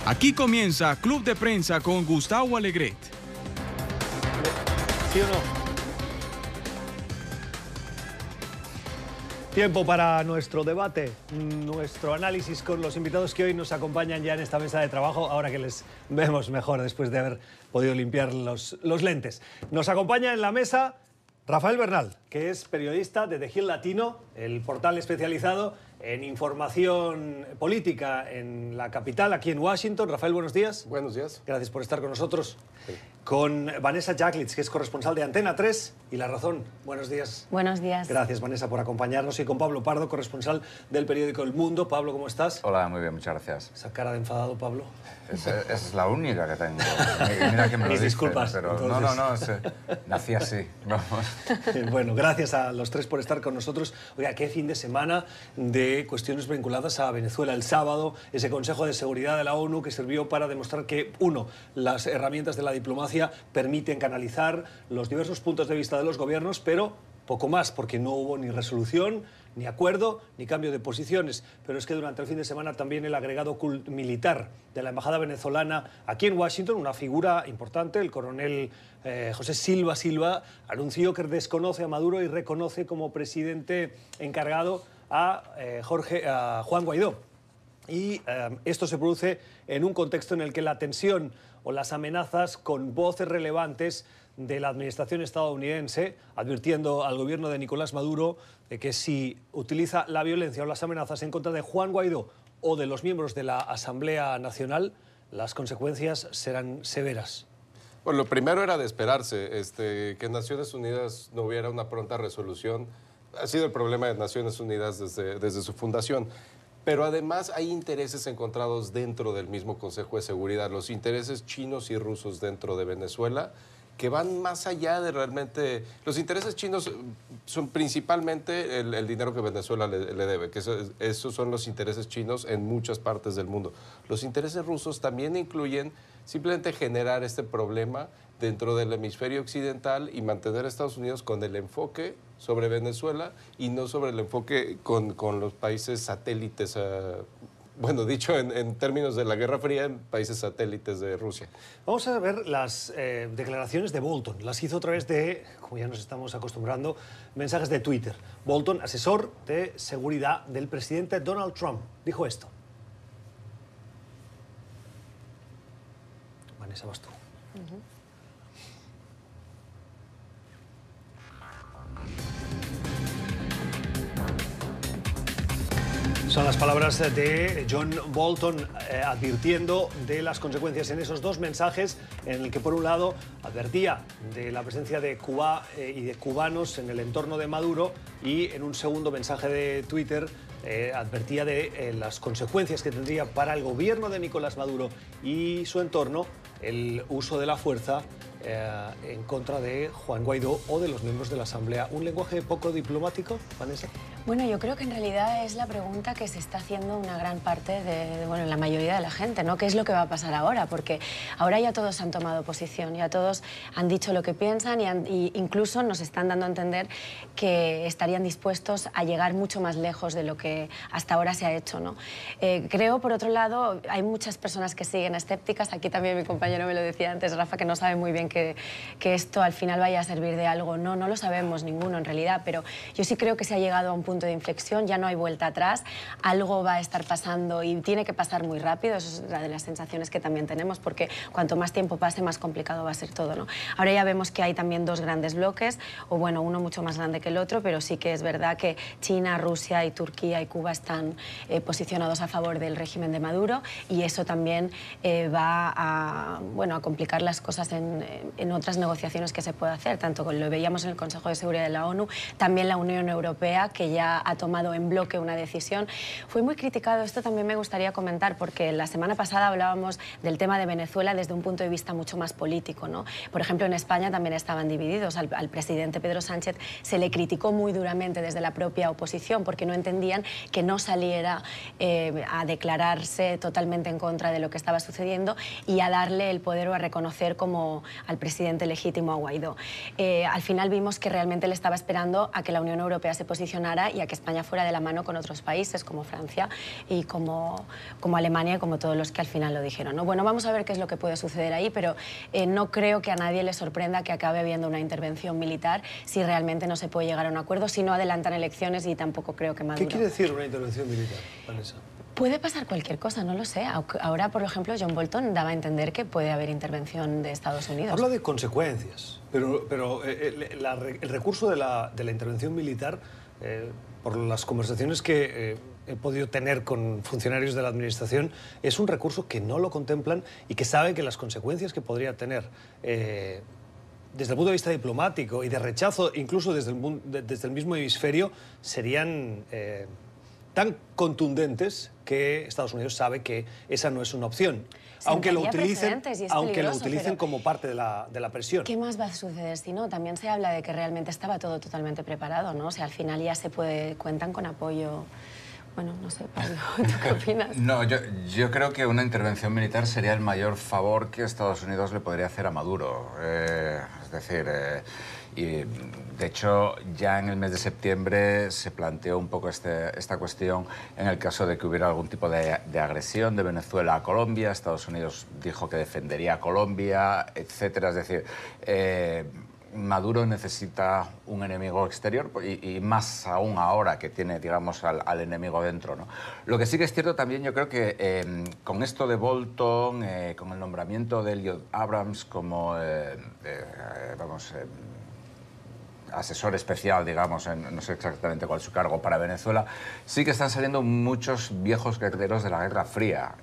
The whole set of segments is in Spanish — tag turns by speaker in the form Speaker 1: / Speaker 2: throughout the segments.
Speaker 1: Aquí comienza Club de Prensa con Gustavo Alegret.
Speaker 2: ¿Sí o no? Tiempo para nuestro debate, nuestro análisis con los invitados que hoy nos acompañan ya en esta mesa de trabajo, ahora que les vemos mejor después de haber podido limpiar los lentes. Nos acompaña en la mesa Rafael Bernal, que es periodista de The Hill Latino, el portal especializado en información política en la capital, aquí en Washington. Rafael, buenos días.
Speaker 3: Buenos días.
Speaker 2: Gracias por estar con nosotros.
Speaker 3: Sí.
Speaker 2: Con Vanessa Jacklitz, que es corresponsal de Antena 3 y La Razón. Buenos días.
Speaker 4: Buenos días.
Speaker 2: Gracias, Vanessa, por acompañarnos. Y con Pablo Pardo, corresponsal del periódico El Mundo. Pablo, ¿cómo estás?
Speaker 5: Hola, muy bien, muchas gracias.
Speaker 2: Esa cara de enfadado, Pablo.
Speaker 5: Esa es la única que tengo. Mira que me lo
Speaker 2: Mis
Speaker 5: dicen,
Speaker 2: disculpas,
Speaker 5: pero
Speaker 2: entonces.
Speaker 5: no, nací así. Vamos.
Speaker 2: Bueno, gracias a los tres por estar con nosotros. Oiga, qué fin de semana de cuestiones vinculadas a Venezuela. El sábado, ese Consejo de Seguridad de la ONU que sirvió para demostrar que, uno, las herramientas de la diplomacia permiten canalizar los diversos puntos de vista de los gobiernos, pero poco más, porque no hubo ni resolución, ni acuerdo, ni cambio de posiciones. Pero es que durante el fin de semana también el agregado militar de la Embajada venezolana aquí en Washington, una figura importante, el coronel José Silva, anunció que desconoce a Maduro y reconoce como presidente encargado a Juan Guaidó. Y esto se produce en un contexto en el que la tensión o las amenazas con voces relevantes de la administración estadounidense, advirtiendo al gobierno de Nicolás Maduro de que si utiliza la violencia o las amenazas en contra de Juan Guaidó o de los miembros de la Asamblea Nacional, las consecuencias serán severas.
Speaker 3: Bueno, lo primero era de esperarse, que en Naciones Unidas no hubiera una pronta resolución. Ha sido el problema de Naciones Unidas desde su fundación. Pero además hay intereses encontrados dentro del mismo Consejo de Seguridad, los intereses chinos y rusos dentro de Venezuela, que van más allá de realmente... Los intereses chinos son principalmente el dinero que Venezuela le debe, que esos son los intereses chinos en muchas partes del mundo. Los intereses rusos también incluyen simplemente generar este problema dentro del hemisferio occidental y mantener a Estados Unidos con el enfoque sobre Venezuela y no sobre el enfoque con los países satélites, bueno, dicho en términos de la Guerra Fría, en países satélites de Rusia.
Speaker 2: Vamos a ver las declaraciones de Bolton. Las hizo a través de, como ya nos estamos acostumbrando, mensajes de Twitter. Bolton, asesor de seguridad del presidente Donald Trump, dijo esto. Vanessa, vas tú. Son las palabras de John Bolton advirtiendo de las consecuencias en esos dos mensajes, en el que por un lado advertía de la presencia de Cuba y de cubanos en el entorno de Maduro, y en un segundo mensaje de Twitter advertía de las consecuencias que tendría para el gobierno de Nicolás Maduro y su entorno el uso de la fuerza en contra de Juan Guaidó o de los miembros de la Asamblea. ¿Un lenguaje poco diplomático, Vanessa?
Speaker 4: Bueno, yo creo que en realidad es la pregunta que se está haciendo una gran parte de la mayoría de la gente, ¿no? ¿Qué es lo que va a pasar ahora? Porque ahora ya todos han tomado posición, ya todos han dicho lo que piensan y incluso nos están dando a entender que estarían dispuestos a llegar mucho más lejos de lo que hasta ahora se ha hecho, ¿no? Creo, por otro lado, hay muchas personas que siguen escépticas. Aquí también mi compañero me lo decía antes, Rafa, que no sabe muy bien que esto al final vaya a servir de algo. No lo sabemos ninguno en realidad, pero yo sí creo que se ha llegado a un punto de inflexión, ya no hay vuelta atrás, algo va a estar pasando y tiene que pasar muy rápido. Eso es una de las sensaciones que también tenemos, porque cuanto más tiempo pase, más complicado va a ser todo, ¿no? Ahora ya vemos que hay también dos grandes bloques, o bueno, uno mucho más grande que el otro, pero sí que es verdad que China, Rusia y Turquía y Cuba están posicionados a favor del régimen de Maduro, y eso también va a complicar las cosas en otras negociaciones que se puede hacer, tanto lo veíamos en el Consejo de Seguridad de la ONU, también la Unión Europea, que ya ha tomado en bloque una decisión. Fue muy criticado, esto también me gustaría comentar, porque la semana pasada hablábamos del tema de Venezuela desde un punto de vista mucho más político, ¿no? Por ejemplo, en España también estaban divididos. Al presidente Pedro Sánchez se le criticó muy duramente desde la propia oposición, porque no entendían que no saliera a declararse totalmente en contra de lo que estaba sucediendo y a darle el poder o a reconocer como al presidente legítimo a Guaidó. Al final vimos que realmente le estaba esperando a que la Unión Europea se posicionara y a que España fuera de la mano con otros países como Francia y como Alemania y como todos los que al final lo dijeron, ¿no? Bueno, vamos a ver qué es lo que puede suceder ahí, pero no creo que a nadie le sorprenda que acabe habiendo una intervención militar si realmente no se puede llegar a un acuerdo, si no adelantan elecciones, y tampoco creo que Maduro...
Speaker 2: ¿Qué quiere decir una intervención militar, Vanessa?
Speaker 4: Puede pasar cualquier cosa, no lo sé. Ahora, por ejemplo, John Bolton daba a entender que puede haber intervención de Estados Unidos.
Speaker 2: Habla de consecuencias, pero el recurso de la intervención militar, por las conversaciones que he podido tener con funcionarios de la administración, es un recurso que no lo contemplan y que saben que las consecuencias que podría tener desde el punto de vista diplomático y de rechazo, incluso desde el mismo hemisferio, serían tan contundentes que Estados Unidos sabe que esa no es una opción. Aunque lo utilicen como parte de la presión.
Speaker 4: ¿Qué más va a suceder si no? También se habla de que realmente estaba todo totalmente preparado, ¿no? O sea, al final ya cuentan con apoyo. Bueno, no sé, Pablo, ¿tú qué opinas?
Speaker 5: No, yo creo que una intervención militar sería el mayor favor que Estados Unidos le podría hacer a Maduro. Es decir, y de hecho ya en el mes de septiembre se planteó un poco esta cuestión en el caso de que hubiera algún tipo de agresión de Venezuela a Colombia. Estados Unidos dijo que defendería a Colombia, etcétera. Es decir, Maduro necesita un enemigo exterior y más aún ahora que tiene, digamos, al enemigo dentro, ¿no? Lo que sí que es cierto también, yo creo que con esto de Bolton, con el nombramiento de Elliot Abrams como, asesor especial, digamos, no sé exactamente cuál es su cargo, para Venezuela, sí que están saliendo muchos viejos guerreros de la Guerra Fría.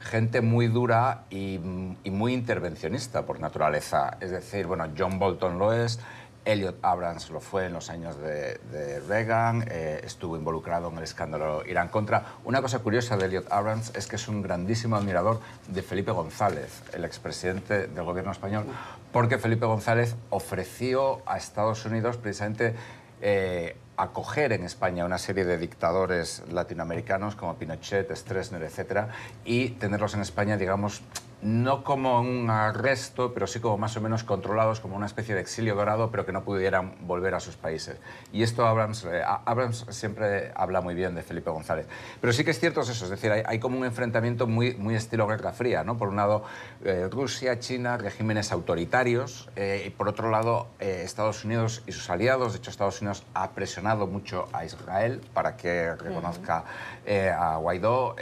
Speaker 5: Gente muy dura y muy intervencionista por naturaleza. Es decir, bueno, John Bolton lo es, Elliot Abrams lo fue en los años de Reagan, estuvo involucrado en el escándalo Irán-Contra. Una cosa curiosa de Elliot Abrams es que es un grandísimo admirador de Felipe González, el expresidente del gobierno español, porque Felipe González ofreció a Estados Unidos precisamente acoger en España una serie de dictadores latinoamericanos como Pinochet, Stroessner, etcétera, y tenerlos en España, digamos, no como un arresto, pero sí como más o menos controlados, como una especie de exilio dorado, pero que no pudieran volver a sus países. Y esto Abrams siempre habla muy bien de Felipe González. Pero sí que es cierto eso, es decir, hay como un enfrentamiento muy estilo Guerra Fría, ¿no? Por un lado, Rusia, China, regímenes autoritarios, y por otro lado, Estados Unidos y sus aliados. De hecho, Estados Unidos ha presionado mucho a Israel para que reconozca a Guaidó,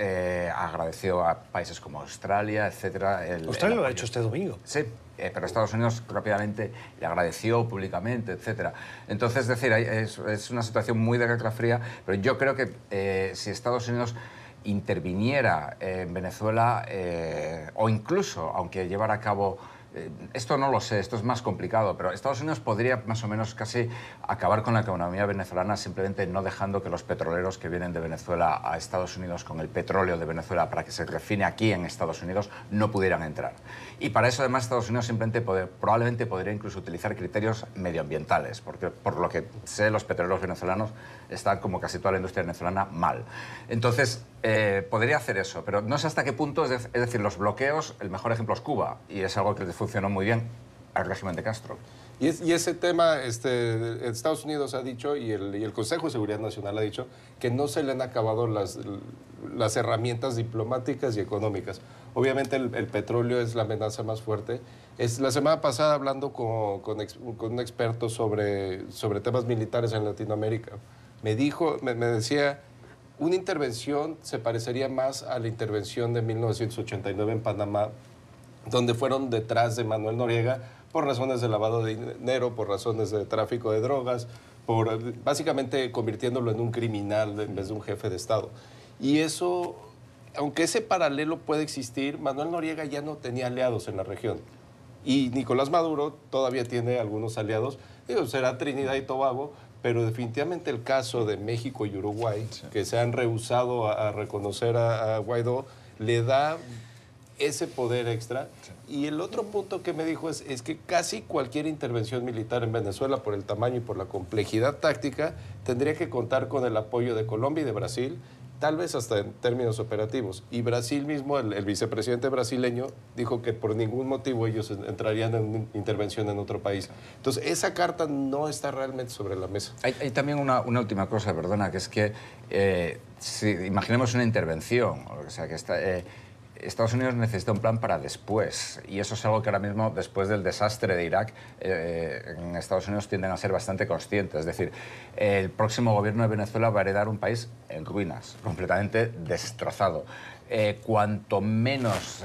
Speaker 5: agradeció a países como Australia, etcétera.
Speaker 2: Australia lo ha hecho este domingo.
Speaker 5: Sí, pero Estados Unidos rápidamente le agradeció públicamente, etcétera. Entonces, es decir, es una situación muy de Guerra Fría, pero yo creo que si Estados Unidos interviniera en Venezuela, o incluso, aunque llevara a cabo... esto no lo sé, esto es más complicado, pero Estados Unidos podría más o menos casi acabar con la economía venezolana simplemente no dejando que los petroleros que vienen de Venezuela a Estados Unidos con el petróleo de Venezuela para que se refine aquí en Estados Unidos no pudieran entrar. Y para eso además Estados Unidos simplemente probablemente podría incluso utilizar criterios medioambientales, porque por lo que sé los petroleros venezolanos están, como casi toda la industria venezolana, mal. Entonces podría hacer eso, pero no sé hasta qué punto, es decir, los bloqueos, el mejor ejemplo es Cuba, y es algo que les funcionó muy bien al régimen de Castro.
Speaker 3: Y ese tema, Estados Unidos ha dicho, y el Consejo de Seguridad Nacional ha dicho, que no se le han acabado las herramientas diplomáticas y económicas. Obviamente el petróleo es la amenaza más fuerte. La semana pasada, hablando con un experto sobre temas militares en Latinoamérica, me decía, una intervención se parecería más a la intervención de 1989 en Panamá, donde fueron detrás de Manuel Noriega por razones de lavado de dinero, por razones de tráfico de drogas, básicamente convirtiéndolo en un criminal en vez de un jefe de Estado. Y eso, aunque ese paralelo puede existir, Manuel Noriega ya no tenía aliados en la región. Y Nicolás Maduro todavía tiene algunos aliados, será Trinidad y Tobago, pero definitivamente el caso de México y Uruguay, sí, que se han rehusado a reconocer a Guaidó, le da ese poder extra. Sí. Y el otro punto que me dijo es que casi cualquier intervención militar en Venezuela, por el tamaño y por la complejidad táctica, tendría que contar con el apoyo de Colombia y de Brasil, tal vez hasta en términos operativos. Y Brasil mismo, el vicepresidente brasileño, dijo que por ningún motivo ellos entrarían en intervención en otro país. Entonces, esa carta no está realmente sobre la mesa.
Speaker 5: Hay también una última cosa, perdona, que es que si imaginemos una intervención, o sea, que Estados Unidos necesita un plan para después, y eso es algo que ahora mismo, después del desastre de Irak, en Estados Unidos tienden a ser bastante conscientes. Es decir, el próximo gobierno de Venezuela va a heredar un país en ruinas, completamente destrozado. Cuanto menos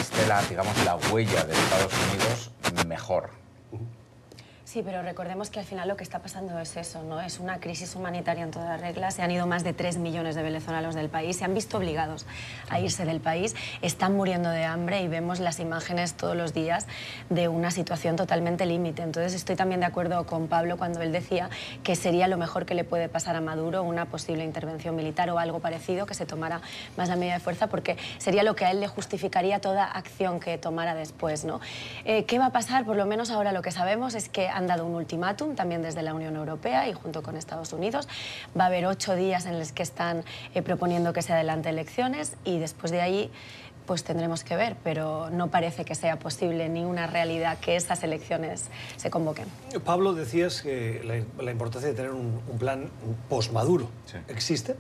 Speaker 5: esté digamos, la huella de Estados Unidos, mejor.
Speaker 4: Sí, pero recordemos que al final lo que está pasando es eso, ¿no? Es una crisis humanitaria en todas las reglas. Se han ido más de 3 millones de venezolanos del país, se han visto obligados a irse del país, están muriendo de hambre y vemos las imágenes todos los días de una situación totalmente límite. Entonces estoy también de acuerdo con Pablo cuando él decía que sería lo mejor que le puede pasar a Maduro una posible intervención militar o algo parecido, que se tomara más la medida de fuerza, porque sería lo que a él le justificaría toda acción que tomara después, ¿no? ¿Qué va a pasar? Por lo menos ahora lo que sabemos es que han dado un ultimátum también desde la Unión Europea y junto con Estados Unidos. Va a haber 8 días en los que están proponiendo que se adelante elecciones y después de ahí pues tendremos que ver, pero no parece que sea posible ni una realidad que esas elecciones se convoquen.
Speaker 2: Pablo, decías que la importancia de tener un plan post-Maduro.
Speaker 5: Sí.
Speaker 2: ¿Existe?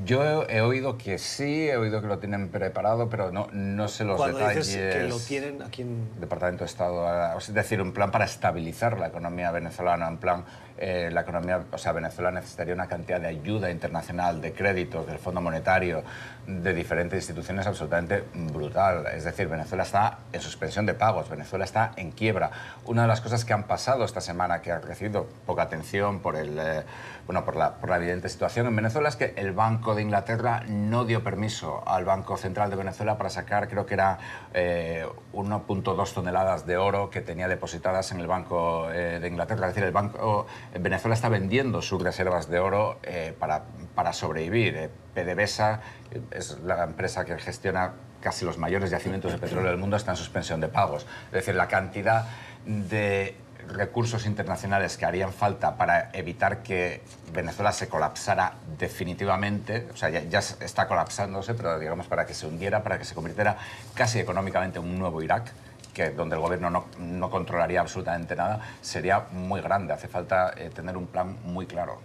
Speaker 5: Yo he oído que sí, he oído que lo tienen preparado, pero no sé los detalles.
Speaker 2: Cuando dices que lo tienen, ¿a quién?
Speaker 5: Departamento de Estado, es decir, un plan para estabilizar la economía venezolana, un plan, la economía, o sea, Venezuela necesitaría una cantidad de ayuda internacional, de créditos, del Fondo Monetario, de diferentes instituciones absolutamente brutal. Es decir, Venezuela está en suspensión de pagos, Venezuela está en quiebra. Una de las cosas que han pasado esta semana, que ha recibido poca atención por la evidente situación en Venezuela, es que el Banco de Inglaterra no dio permiso al Banco Central de Venezuela para sacar, creo que era 1,2 toneladas de oro que tenía depositadas en el Banco de Inglaterra. Es decir, Venezuela está vendiendo sus reservas de oro para sobrevivir. PDVSA es la empresa que gestiona casi los mayores yacimientos de petróleo del mundo, está en suspensión de pagos. Es decir, la cantidad de recursos internacionales que harían falta para evitar que Venezuela se colapsara definitivamente, o sea, ya está colapsándose, pero digamos para que se hundiera, para que se convirtiera casi económicamente en un nuevo Irak, donde el gobierno no controlaría absolutamente nada, sería muy grande. Hace falta tener un plan muy claro.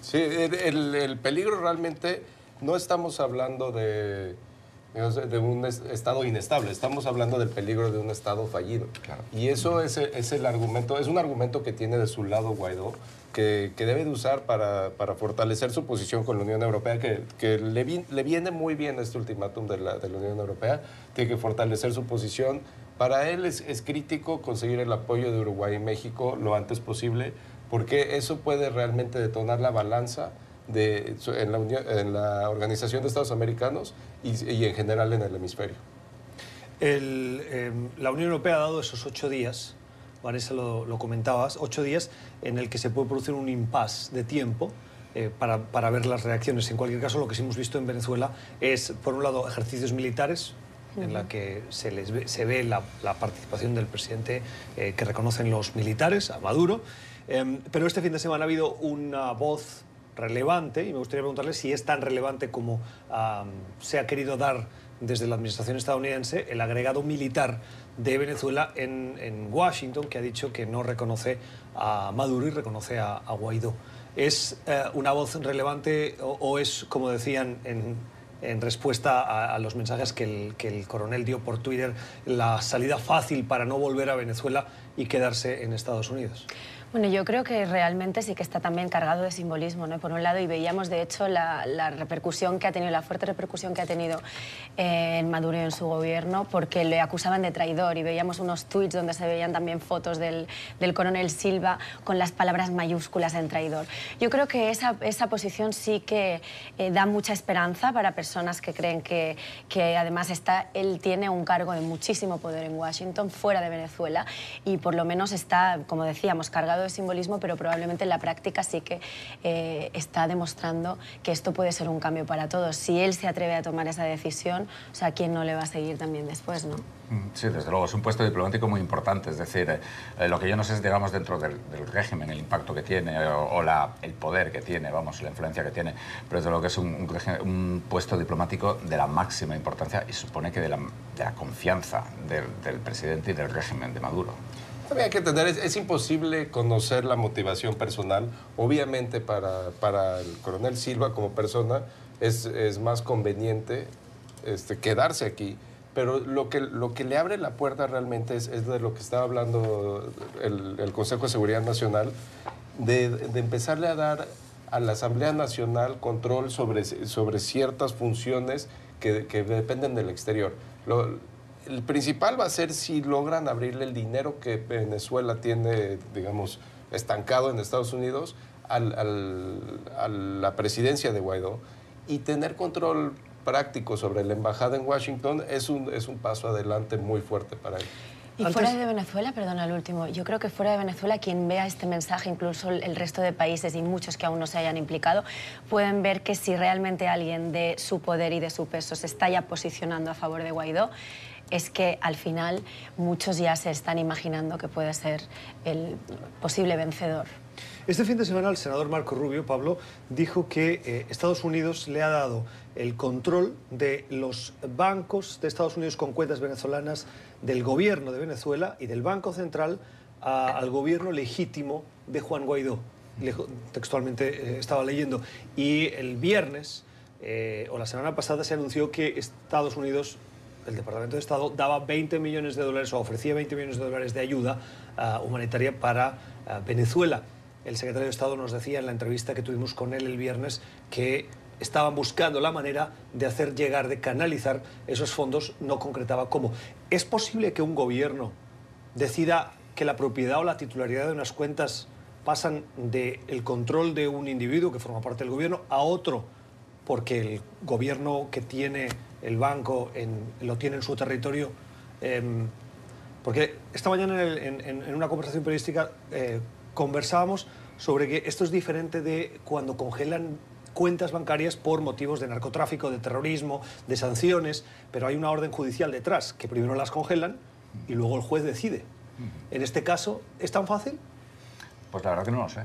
Speaker 3: Sí, el peligro realmente no estamos hablando de un estado inestable, estamos hablando del peligro de un estado fallido.
Speaker 5: Claro.
Speaker 3: Y eso es el argumento, es un argumento que tiene de su lado Guaidó, que debe de usar para fortalecer su posición con la Unión Europea, que le viene muy bien este ultimátum de la Unión Europea, tiene que fortalecer su posición. Para él es crítico conseguir el apoyo de Uruguay y México lo antes posible, porque eso puede realmente detonar la balanza en la Organización de Estados Americanos y en general en el hemisferio.
Speaker 2: La Unión Europea ha dado esos 8 días, Vanessa lo comentabas, 8 días en el que se puede producir un impasse de tiempo para ver las reacciones. En cualquier caso, lo que sí hemos visto en Venezuela es, por un lado, ejercicios militares, en la que se ve la participación del presidente que reconocen los militares, a Maduro, pero este fin de semana ha habido una voz relevante, y me gustaría preguntarle si es tan relevante como se ha querido dar desde la administración estadounidense, el agregado militar de Venezuela en Washington, que ha dicho que no reconoce a Maduro y reconoce a Guaidó. ¿Es una voz relevante o es, como decían en respuesta a los mensajes que el coronel dio por Twitter, la salida fácil para no volver a Venezuela y quedarse en Estados Unidos?
Speaker 4: Bueno, yo creo que realmente sí que está también cargado de simbolismo, ¿no? Por un lado, y veíamos de hecho la repercusión que ha tenido, la fuerte repercusión que ha tenido en Maduro y en su gobierno, porque le acusaban de traidor, y veíamos unos tuits donde se veían también fotos del coronel Silva con las palabras mayúsculas en traidor. Yo creo que esa posición sí que da mucha esperanza para personas que creen que además él tiene un cargo de muchísimo poder en Washington, fuera de Venezuela, y por lo menos está, como decíamos, cargado de simbolismo, pero probablemente en la práctica sí que está demostrando que esto puede ser un cambio para todos. Si él se atreve a tomar esa decisión, o sea, ¿quién no le va a seguir también después, no?
Speaker 5: Sí, desde luego, es un puesto diplomático muy importante, es decir, lo que yo no sé es, digamos, dentro del régimen, el impacto que tiene o el poder que tiene, vamos, la influencia que tiene, pero desde luego que es un puesto diplomático de la máxima importancia y supone que de la confianza del presidente y del régimen de Maduro.
Speaker 3: También hay que entender, es imposible conocer la motivación personal. Obviamente para el coronel Silva como persona es más conveniente quedarse aquí, pero lo que le abre la puerta realmente es de lo que estaba hablando el Consejo de Seguridad Nacional, de empezarle a dar a la Asamblea Nacional control sobre ciertas funciones que dependen del exterior. El principal va a ser si logran abrirle el dinero que Venezuela tiene, digamos, estancado en Estados Unidos a la presidencia de Guaidó, y tener control práctico sobre la embajada en Washington es un paso adelante muy fuerte para él.
Speaker 4: Y fuera de Venezuela, perdona, el último, yo creo que fuera de Venezuela quien vea este mensaje, incluso el resto de países y muchos que aún no se hayan implicado, pueden ver que si realmente alguien de su poder y de su peso se está ya posicionando a favor de Guaidó, es que al final muchos ya se están imaginando que puede ser el posible vencedor.
Speaker 2: Este fin de semana el senador Marco Rubio, Pablo, dijo que Estados Unidos le ha dado el control de los bancos de Estados Unidos con cuentas venezolanas, del gobierno de Venezuela y del Banco Central al gobierno legítimo de Juan Guaidó. Textualmente estaba leyendo. Y el viernes, o la semana pasada, se anunció que Estados Unidos, el Departamento de Estado, daba 20 millones de dólares o ofrecía 20 millones de dólares de ayuda humanitaria para Venezuela. El secretario de Estado nos decía en la entrevista que tuvimos con él el viernes que estaban buscando la manera de hacer llegar, de canalizar esos fondos, no concretaba cómo. ¿Es posible que un gobierno decida que la propiedad o la titularidad de unas cuentas pasan del control de un individuo que forma parte del gobierno a otro porque el gobierno que tiene el banco lo tiene en su territorio? Porque esta mañana en una conversación periodística conversábamos sobre que esto es diferente de cuando congelan cuentas bancarias por motivos de narcotráfico, de terrorismo, de sanciones, pero hay una orden judicial detrás, que primero las congelan y luego el juez decide. En este caso, ¿es tan fácil?
Speaker 5: Pues la verdad que no lo sé.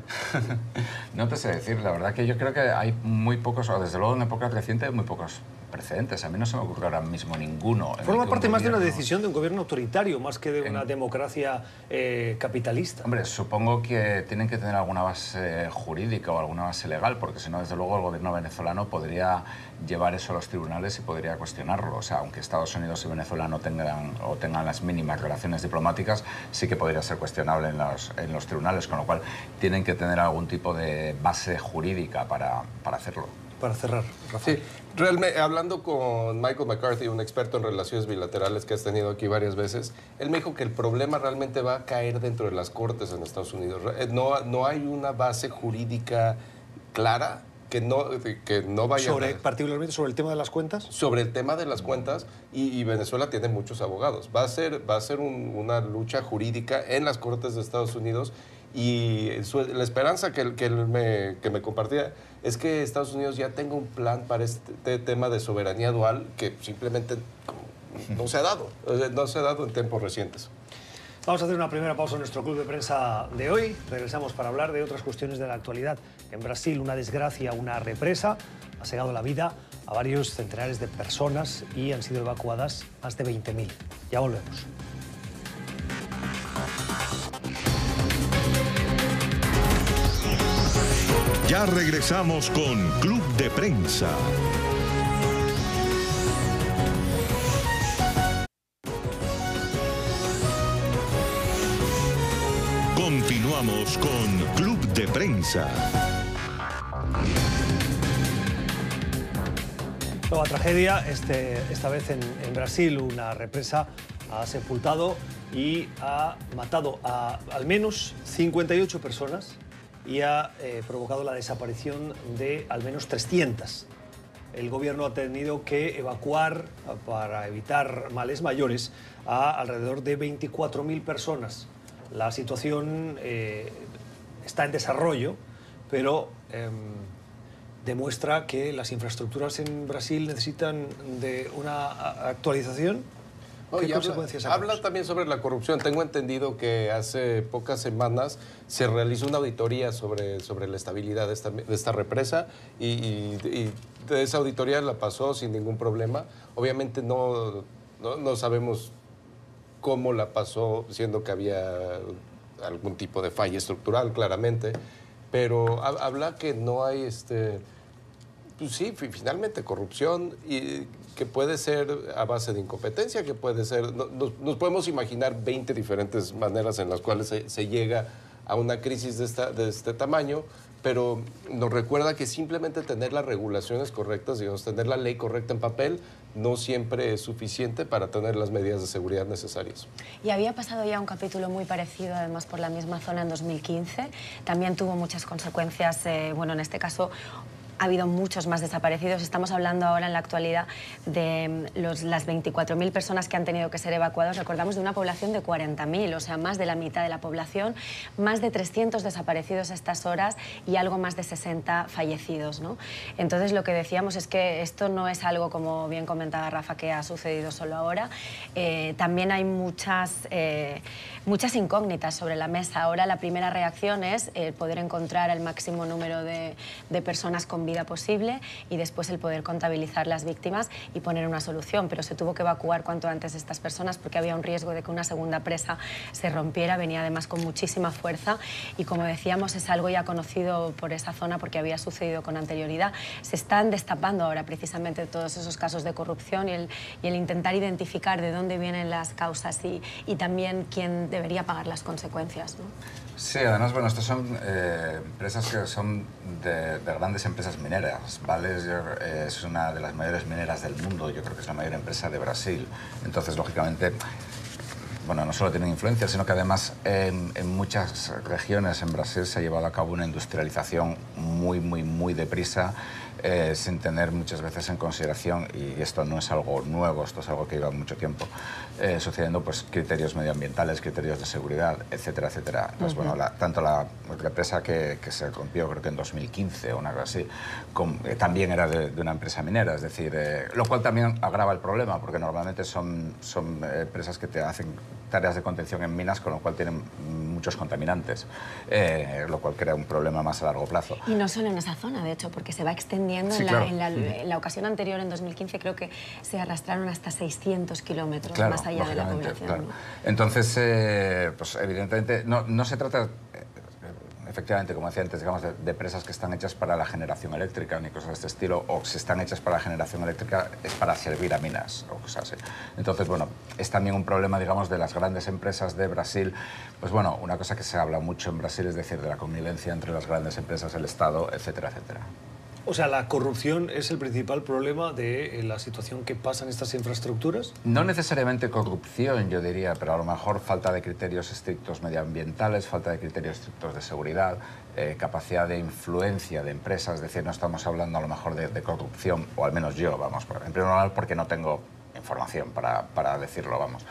Speaker 5: No te sé decir. La verdad que yo creo que hay muy pocos, o desde luego en época reciente, muy pocos precedentes. A mí no se me ocurre ahora mismo ninguno.
Speaker 2: Forma parte más de una decisión de un gobierno autoritario, más que de una democracia capitalista.
Speaker 5: Hombre, supongo que tienen que tener alguna base jurídica o alguna base legal, porque si no, desde luego, el gobierno venezolano podría llevar eso a los tribunales y podría cuestionarlo. O sea, aunque Estados Unidos y Venezuela no tengan las mínimas relaciones diplomáticas, sí que podría ser cuestionable en los tribunales, con lo cual tienen que tener algún tipo de base jurídica para hacerlo.
Speaker 2: Para cerrar, Rafael.
Speaker 3: Sí, realmente, hablando con Michael McCarthy, un experto en relaciones bilaterales que has tenido aquí varias veces, él me dijo que el problema realmente va a caer dentro de las cortes en Estados Unidos. No hay una base jurídica clara que no vaya
Speaker 2: particularmente sobre el tema de las cuentas.
Speaker 3: Sobre el tema de las cuentas, y Venezuela tiene muchos abogados. Va a ser una lucha jurídica en las cortes de Estados Unidos. Y la esperanza que me compartía es que Estados Unidos ya tenga un plan para este tema de soberanía dual que simplemente no se ha dado en tiempos recientes.
Speaker 2: Vamos a hacer una primera pausa en nuestro club de prensa de hoy. Regresamos para hablar de otras cuestiones de la actualidad. En Brasil, una desgracia, una represa ha cegado la vida a varios centenares de personas y han sido evacuadas más de 20.000. Ya volvemos.
Speaker 6: Ya regresamos con Club de Prensa. Continuamos con Club de Prensa.
Speaker 2: Nueva tragedia, esta vez en Brasil. Una represa ha sepultado y ha matado a al menos 58 personas y ha provocado la desaparición de al menos 300. El gobierno ha tenido que evacuar, para evitar males mayores, a alrededor de 24.000 personas. La situación está en desarrollo, pero demuestra que las infraestructuras en Brasil necesitan de una actualización. ¿Qué consecuencias
Speaker 3: habla también sobre la corrupción. Tengo entendido que hace pocas semanas se realizó una auditoría sobre la estabilidad de esta represa y de esa auditoría la pasó sin ningún problema. Obviamente no sabemos cómo la pasó, siendo que había algún tipo de falla estructural, claramente, pero habla que no hay, pues sí, finalmente corrupción, y que puede ser a base de incompetencia, que puede ser, nos podemos imaginar 20 diferentes maneras en las cuales se llega a una crisis de este tamaño, pero nos recuerda que simplemente tener las regulaciones correctas, digamos, tener la ley correcta en papel, no siempre es suficiente para tener las medidas de seguridad necesarias.
Speaker 4: Y había pasado ya un capítulo muy parecido, además, por la misma zona en 2015. También tuvo muchas consecuencias, bueno, en este caso ha habido muchos más desaparecidos. Estamos hablando ahora en la actualidad de las 24.000 personas que han tenido que ser evacuados. Recordamos de una población de 40.000, o sea, más de la mitad de la población, más de 300 desaparecidos a estas horas y algo más de 60 fallecidos, ¿no? Entonces, lo que decíamos es que esto no es algo, como bien comentaba Rafa, que ha sucedido solo ahora. También hay muchas incógnitas sobre la mesa. Ahora la primera reacción es poder encontrar el máximo número de personas con vida posible y después el poder contabilizar las víctimas y poner una solución, pero se tuvo que evacuar cuanto antes estas personas porque había un riesgo de que una segunda presa se rompiera. Venía además con muchísima fuerza y, como decíamos, es algo ya conocido por esa zona porque había sucedido con anterioridad. Se están destapando ahora precisamente todos esos casos de corrupción y el intentar identificar de dónde vienen las causas y también quién debería pagar las consecuencias, ¿no?
Speaker 5: Sí, además, bueno, estas son empresas que son de grandes empresas mineras. Vale es una de las mayores mineras del mundo, yo creo que es la mayor empresa de Brasil. Entonces, lógicamente, bueno, no solo tienen influencia, sino que además en muchas regiones en Brasil se ha llevado a cabo una industrialización muy deprisa, sin tener muchas veces en consideración, y esto no es algo nuevo, esto es algo que lleva mucho tiempo sucediendo, pues criterios medioambientales, criterios de seguridad, etcétera, etcétera. Entonces, bueno, tanto la empresa que se rompió, creo que en 2015 o una cosa así, también era de una empresa minera, es decir, lo cual también agrava el problema, porque normalmente son empresas que te hacen tareas de contención en minas, con lo cual tienen muchos contaminantes, lo cual crea un problema más a largo plazo.
Speaker 4: Y no solo en esa zona, de hecho, porque se va extendiendo. Sí, en la ocasión anterior, en 2015, creo que se arrastraron hasta 600 kilómetros más allá de la población.
Speaker 5: Claro. Entonces, pues evidentemente, no se trata, efectivamente, como decía antes, digamos, de empresas que están hechas para la generación eléctrica ni cosas de este estilo, o si están hechas para la generación eléctrica es para servir a minas o cosas así. Entonces, bueno, es también un problema, digamos, de las grandes empresas de Brasil. Pues bueno, una cosa que se habla mucho en Brasil es decir, de la connivencia entre las grandes empresas, el Estado, etcétera, etcétera.
Speaker 2: O sea, ¿la corrupción es el principal problema de la situación que pasa en estas infraestructuras?
Speaker 5: No necesariamente corrupción, yo diría, pero a lo mejor falta de criterios estrictos medioambientales, falta de criterios estrictos de seguridad, capacidad de influencia de empresas. Es decir, no estamos hablando a lo mejor de corrupción, o al menos yo, vamos, en primer lugar porque no tengo información para decirlo, vamos,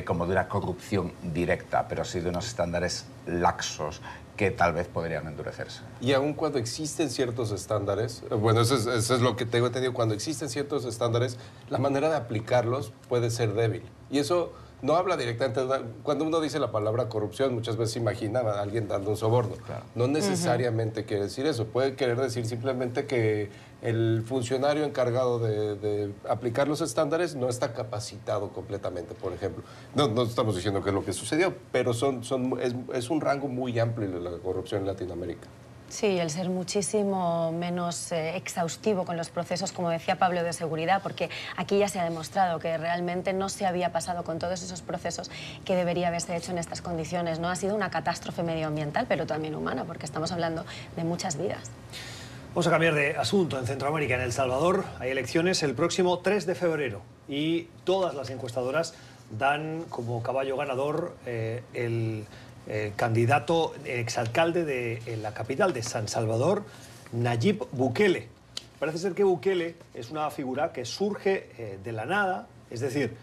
Speaker 5: como de una corrupción directa, pero sí de unos estándares laxos que tal vez podrían endurecerse.
Speaker 3: Y aun cuando existen ciertos estándares, bueno, eso es lo que tengo entendido, cuando existen ciertos estándares, la manera de aplicarlos puede ser débil. Y eso no habla directamente, cuando uno dice la palabra corrupción, muchas veces imagina a alguien dando un soborno. Claro. No necesariamente quiere decir eso, puede querer decir simplemente que el funcionario encargado de aplicar los estándares no está capacitado completamente, por ejemplo. No estamos diciendo que es lo que sucedió, pero es un rango muy amplio de la corrupción en Latinoamérica.
Speaker 4: Sí, el ser muchísimo menos exhaustivo con los procesos, como decía Pablo, de seguridad, porque aquí ya se ha demostrado que realmente no se había pasado con todos esos procesos que debería haberse hecho en estas condiciones. No ha sido una catástrofe medioambiental, pero también humana, porque estamos hablando de muchas vidas.
Speaker 2: Vamos a cambiar de asunto. En Centroamérica, en El Salvador, hay elecciones el próximo 3 de febrero y todas las encuestadoras dan como caballo ganador el candidato exalcalde de la capital de San Salvador, Nayib Bukele. Parece ser que Bukele es una figura que surge de la nada, es decir,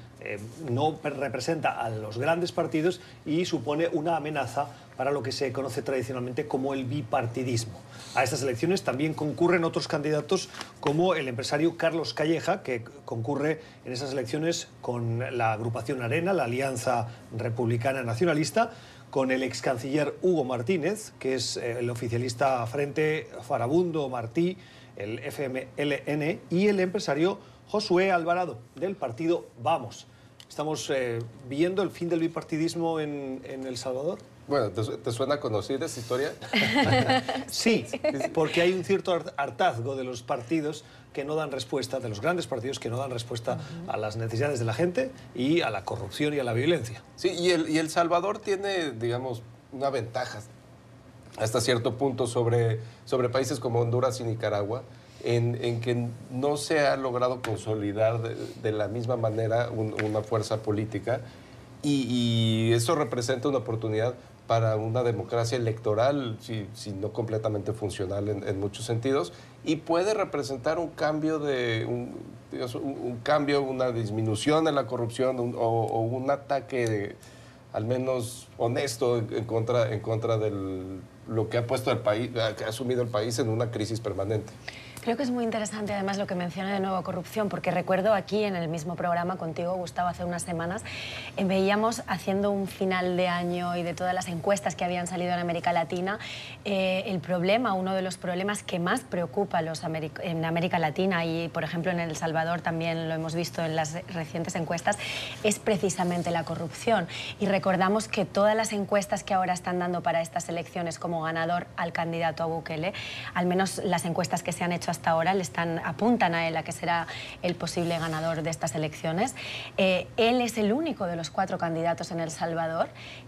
Speaker 2: no representa a los grandes partidos y supone una amenaza para lo que se conoce tradicionalmente como el bipartidismo. A estas elecciones también concurren otros candidatos como el empresario Carlos Calleja, que concurre en esas elecciones con la agrupación Arena, la Alianza Republicana Nacionalista, con el ex canciller Hugo Martínez, que es el oficialista Frente Farabundo Martí, el FMLN, y el empresario Josué Alvarado, del partido Vamos. ¿Estamos viendo el fin del bipartidismo en El Salvador?
Speaker 3: Bueno, ¿te suena conocida esa historia?
Speaker 2: Sí, porque hay un cierto hartazgo de los partidos que no dan respuesta, de los grandes partidos que no dan respuesta a las necesidades de la gente y a la corrupción y a la violencia.
Speaker 3: Sí, y El Salvador tiene, digamos, una ventaja hasta cierto punto sobre países como Honduras y Nicaragua, en que no se ha logrado consolidar de la misma manera una fuerza política, y eso representa una oportunidad para una democracia electoral, si no completamente funcional en muchos sentidos, y puede representar un cambio, una disminución en la corrupción o un ataque al menos honesto en contra de lo que ha puesto el país, que ha asumido el país en una crisis permanente.
Speaker 4: Creo que es muy interesante además lo que menciona de nuevo corrupción, porque recuerdo aquí en el mismo programa contigo, Gustavo, hace unas semanas, veíamos haciendo un final de año y de todas las encuestas que habían salido en América Latina, el problema, uno de los problemas que más preocupa en América Latina y, por ejemplo, en El Salvador también lo hemos visto en las recientes encuestas, es precisamente la corrupción. Y recordamos que todas las encuestas que ahora están dando para estas elecciones como ganador al candidato a Bukele, al menos las encuestas que se han hecho hasta ahora apuntan a él a que será el posible ganador de estas elecciones. Él es el único de los 4 candidatos en El Salvador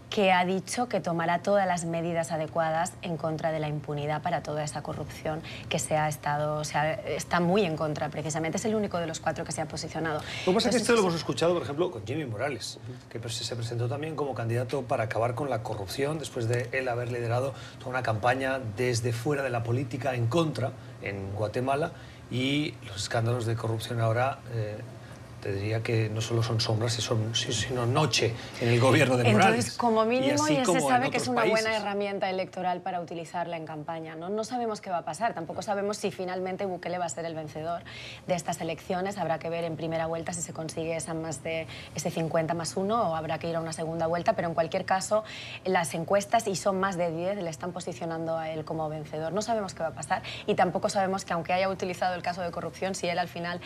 Speaker 4: que ha dicho que tomará todas las medidas adecuadas en contra de la impunidad para toda esa corrupción que está muy en contra, precisamente. Es el único de los 4 que se ha posicionado.
Speaker 2: Lo que pasa es que esto lo hemos escuchado, por ejemplo, con Jimmy Morales, que se presentó también como candidato para acabar con la corrupción después de él haber liderado toda una campaña desde fuera de la política en contra en Guatemala, y los escándalos de corrupción ahora te diría que no solo son sombras, sino noche en el gobierno de Morales.
Speaker 4: Entonces, como mínimo, ya se sabe que es una
Speaker 2: países.
Speaker 4: buena herramienta electoral para utilizarla en campaña, ¿no? No sabemos qué va a pasar, tampoco sabemos si finalmente Bukele va a ser el vencedor de estas elecciones. Habrá que ver en primera vuelta si se consigue ese 50+1 o habrá que ir a una segunda vuelta, pero en cualquier caso, las encuestas, y son más de 10, le están posicionando a él como vencedor. No sabemos qué va a pasar y tampoco sabemos que, aunque haya utilizado el caso de corrupción, si él al final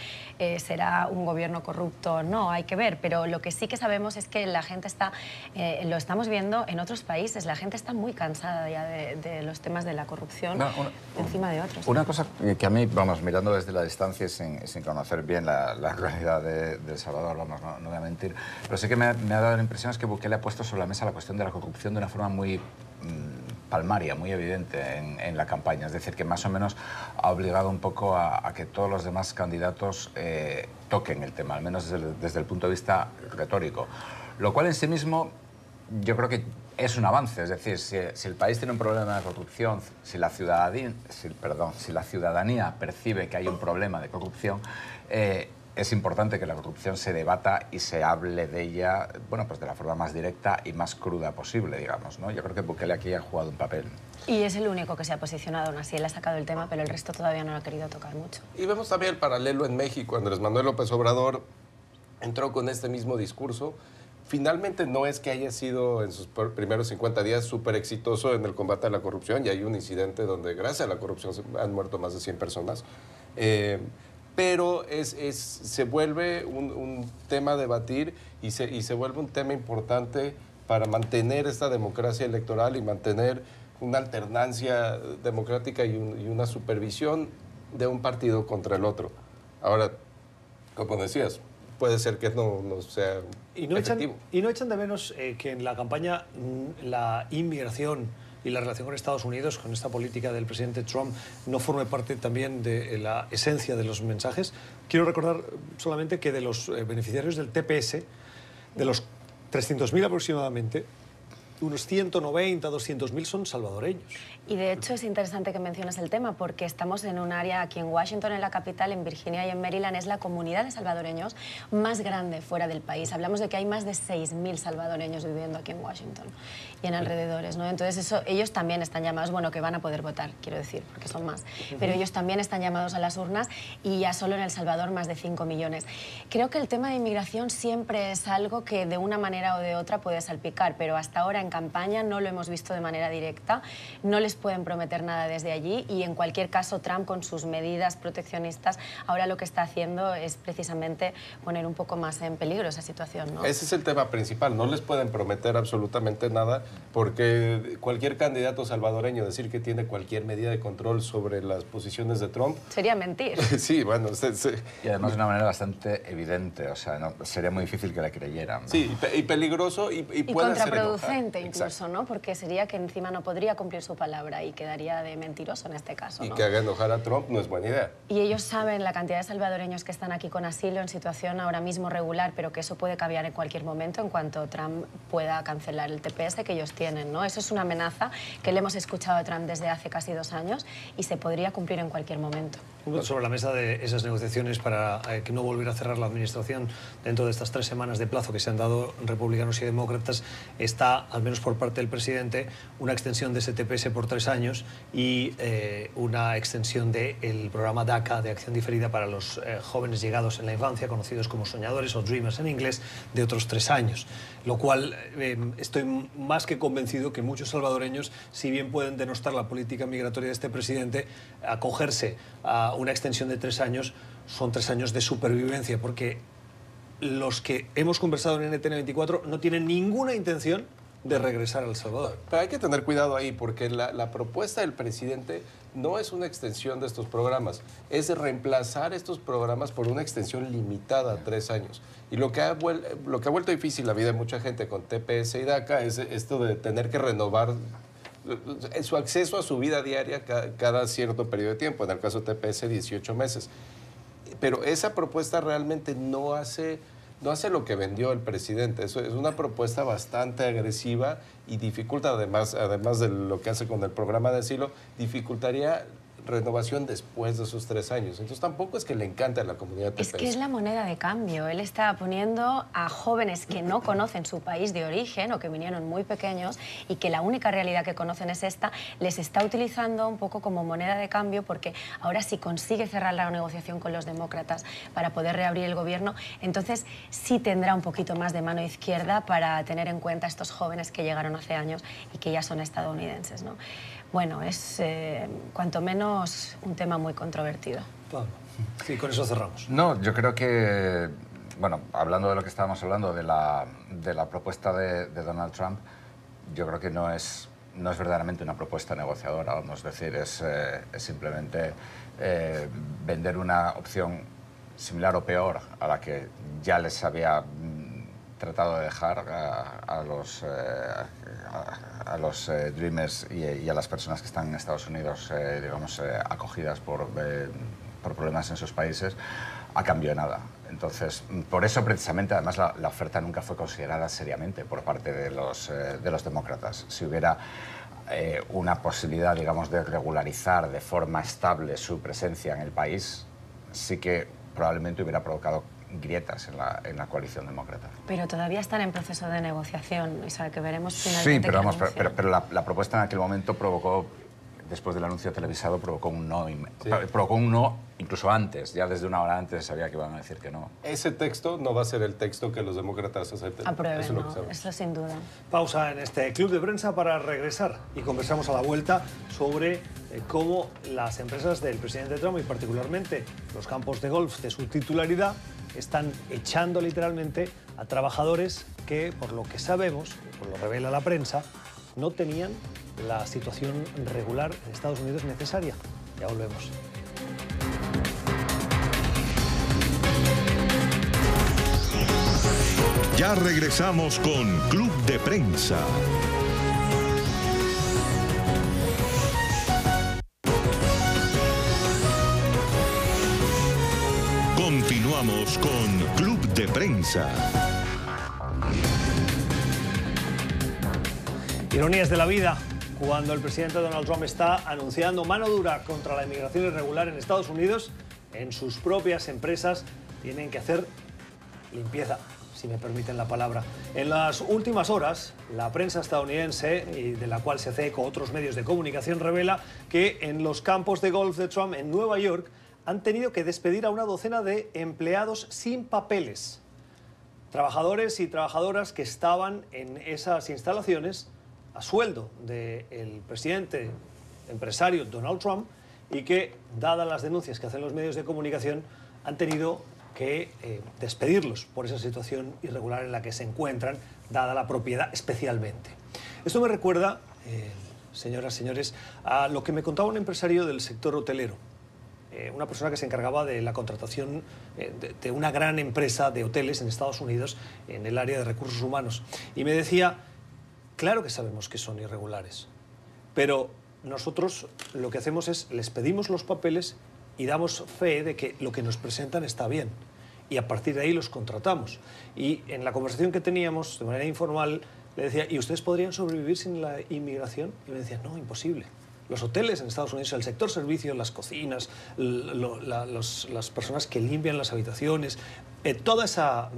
Speaker 4: será un gobierno corrupto, no, hay que ver, pero lo que sí que sabemos es que la gente está, lo estamos viendo en otros países, la gente está muy cansada ya de los temas de la corrupción encima de otros.
Speaker 5: Una cosa que a mí, vamos, mirando desde la distancia sin conocer bien la realidad de El Salvador, vamos, no voy a mentir, pero sí que me ha dado la impresión es que Bukele ha puesto sobre la mesa la cuestión de la corrupción de una forma muy palmaria, muy evidente en la campaña. Es decir, que más o menos ha obligado un poco a que todos los demás candidatos toquen el tema, al menos desde el punto de vista retórico. Lo cual en sí mismo yo creo que es un avance. Es decir, si el país tiene un problema de corrupción, si la ciudadanía percibe que hay un problema de corrupción, es importante que la corrupción se debata y se hable de ella, bueno, pues de la forma más directa y más cruda posible, digamos, ¿no? Yo creo que Bukele aquí ha jugado un papel.
Speaker 4: Y es el único que se ha posicionado, aún así. Él ha sacado el tema, pero el resto todavía no lo ha querido tocar mucho.
Speaker 3: Y vemos también el paralelo en México. Andrés Manuel López Obrador entró con este mismo discurso. Finalmente no es que haya sido en sus primeros 50 días súper exitoso en el combate a la corrupción, y hay un incidente donde gracias a la corrupción han muerto más de 100 personas. Pero se vuelve un tema a debatir y se vuelve un tema importante para mantener esta democracia electoral y mantener una alternancia democrática y una supervisión de un partido contra el otro. Ahora, como decías, puede ser que no sea efectivo.
Speaker 2: Y no echan de menos que en la campaña la inmigración y la relación con Estados Unidos, con esta política del presidente Trump, no forme parte también de la esencia de los mensajes. Quiero recordar solamente que de los beneficiarios del TPS, de los 300.000 aproximadamente, unos 190, 200.000 son salvadoreños.
Speaker 4: Y de hecho es interesante que menciones el tema porque estamos en un área aquí en Washington, en la capital, en Virginia y en Maryland, es la comunidad de salvadoreños más grande fuera del país. Hablamos de que hay más de 6.000 salvadoreños viviendo aquí en Washington y en alrededores, ¿no? Entonces ellos también están llamados, bueno, que van a poder votar, quiero decir, porque son más, pero ellos también están llamados a las urnas y ya solo en El Salvador más de 5 millones. Creo que el tema de inmigración siempre es algo que de una manera o de otra puede salpicar, pero hasta ahora en campaña no lo hemos visto de manera directa, no les pueden prometer nada desde allí y en cualquier caso Trump con sus medidas proteccionistas ahora lo que está haciendo es precisamente poner un poco más en peligro esa situación, ¿no?
Speaker 3: Ese es el tema principal, no les pueden prometer absolutamente nada porque cualquier candidato salvadoreño decir que tiene cualquier medida de control sobre las posiciones de Trump...
Speaker 4: Sería mentir.
Speaker 3: Sí, bueno...
Speaker 5: Y además de una manera bastante evidente, o sea, no, sería muy difícil que le creyeran, ¿no?
Speaker 3: Sí, y peligroso y puede ser
Speaker 4: contraproducente incluso, ¿no? Porque sería que encima no podría cumplir su palabra y quedaría de mentiroso en este caso, ¿no?
Speaker 3: Y que haga enojar a Trump no es buena idea.
Speaker 4: Y ellos saben la cantidad de salvadoreños que están aquí con asilo en situación ahora mismo regular, pero que eso puede cambiar en cualquier momento en cuanto Trump pueda cancelar el TPS que ellos tienen, ¿no? Eso es una amenaza que le hemos escuchado a Trump desde hace casi 2 años y se podría cumplir en cualquier momento.
Speaker 2: Sobre la mesa de esas negociaciones para que no volviera a cerrar la administración dentro de estas 3 semanas de plazo que se han dado republicanos y demócratas, está, al menos por parte del presidente, una extensión de ese TPS por 3 años y una extensión del programa DACA, de acción diferida para los jóvenes llegados en la infancia, conocidos como soñadores o dreamers en inglés, de otros 3 años. Lo cual estoy más que convencido que muchos salvadoreños, si bien pueden denostar la política migratoria de este presidente, acogerse a una extensión de 3 años, son 3 años de supervivencia, porque los que hemos conversado en NTN24 no tienen ninguna intención de regresar a El Salvador.
Speaker 3: Pero hay que tener cuidado ahí, porque la propuesta del presidente no es una extensión de estos programas, es reemplazar estos programas por una extensión limitada a 3 años. Y lo que ha vuelto difícil la vida de mucha gente con TPS y DACA es esto de tener que renovar su acceso a su vida diaria cada cierto periodo de tiempo, en el caso de TPS 18 meses. Pero esa propuesta realmente no hace lo que vendió el presidente. Eso es una propuesta bastante agresiva y dificulta, además de lo que hace con el programa de asilo, dificultaría renovación después de esos 3 años. Entonces tampoco es que le encante a la comunidad TPS.
Speaker 4: Es que es la moneda de cambio. Él está poniendo a jóvenes que no conocen su país de origen o que vinieron muy pequeños y que la única realidad que conocen es esta, les está utilizando un poco como moneda de cambio porque ahora si consigue cerrar la negociación con los demócratas para poder reabrir el gobierno, entonces sí tendrá un poquito más de mano izquierda para tener en cuenta a estos jóvenes que llegaron hace años y que ya son estadounidenses, ¿no? Bueno, es cuanto menos un tema muy controvertido.
Speaker 2: Pablo, sí, con eso cerramos.
Speaker 5: No, yo creo que, bueno, hablando de lo que estábamos hablando, de la propuesta de Donald Trump, yo creo que no es verdaderamente una propuesta negociadora, vamos a decir, es simplemente vender una opción similar o peor a la que ya les había tratado de dejar a los Dreamers y a las personas que están en Estados Unidos, digamos, acogidas por problemas en sus países, a cambio de nada. Entonces, por eso precisamente, además, la oferta nunca fue considerada seriamente por parte de los demócratas. Si hubiera una posibilidad, digamos, de regularizar de forma estable su presencia en el país, sí que probablemente hubiera provocado grietas en la coalición demócrata.
Speaker 4: Pero todavía están en proceso de negociación, o sea, que veremos finalmente.
Speaker 5: Sí, pero, vamos, pero la propuesta en aquel momento provocó, después del anuncio televisado, provocó un no. Sí. Provocó un no incluso antes, ya desde una hora antes sabía que iban a decir que no.
Speaker 3: Ese texto no va a ser el texto que los demócratas acepten.
Speaker 4: Aprueben, eso, eso sin duda.
Speaker 2: Pausa en este club de prensa para regresar y conversamos a la vuelta sobre cómo las empresas del presidente Trump y particularmente los campos de golf de su titularidad están echando literalmente a trabajadores que, por lo que sabemos, por lo revela la prensa, no tenían la situación regular en Estados Unidos necesaria. Ya volvemos.
Speaker 6: Ya regresamos con Club de Prensa. Continuamos con Club de Prensa.
Speaker 2: Ironías de la vida. Cuando el presidente Donald Trump está anunciando mano dura contra la inmigración irregular en Estados Unidos, en sus propias empresas tienen que hacer limpieza, si me permiten la palabra. En las últimas horas, la prensa estadounidense, y de la cual se hace eco otros medios de comunicación, revela que en los campos de golf de Trump en Nueva York han tenido que despedir a una docena de empleados sin papeles. Trabajadores y trabajadoras que estaban en esas instalaciones a sueldo del presidente empresario Donald Trump y que, dadas las denuncias que hacen los medios de comunicación, han tenido que despedirlos por esa situación irregular en la que se encuentran, dada la propiedad especialmente. Esto me recuerda, señoras y señores, a lo que me contaba un empresario del sector hotelero, una persona que se encargaba de la contratación de una gran empresa de hoteles en Estados Unidos en el área de recursos humanos. Y me decía, claro que sabemos que son irregulares, pero nosotros lo que hacemos es les pedimos los papeles y damos fe de que lo que nos presentan está bien. Y a partir de ahí los contratamos. Y en la conversación que teníamos, de manera informal, le decía, ¿y ustedes podrían sobrevivir sin la inmigración? Y me decía, no, imposible. Los hoteles en Estados Unidos, el sector servicios, las cocinas, las personas que limpian las habitaciones, toda esa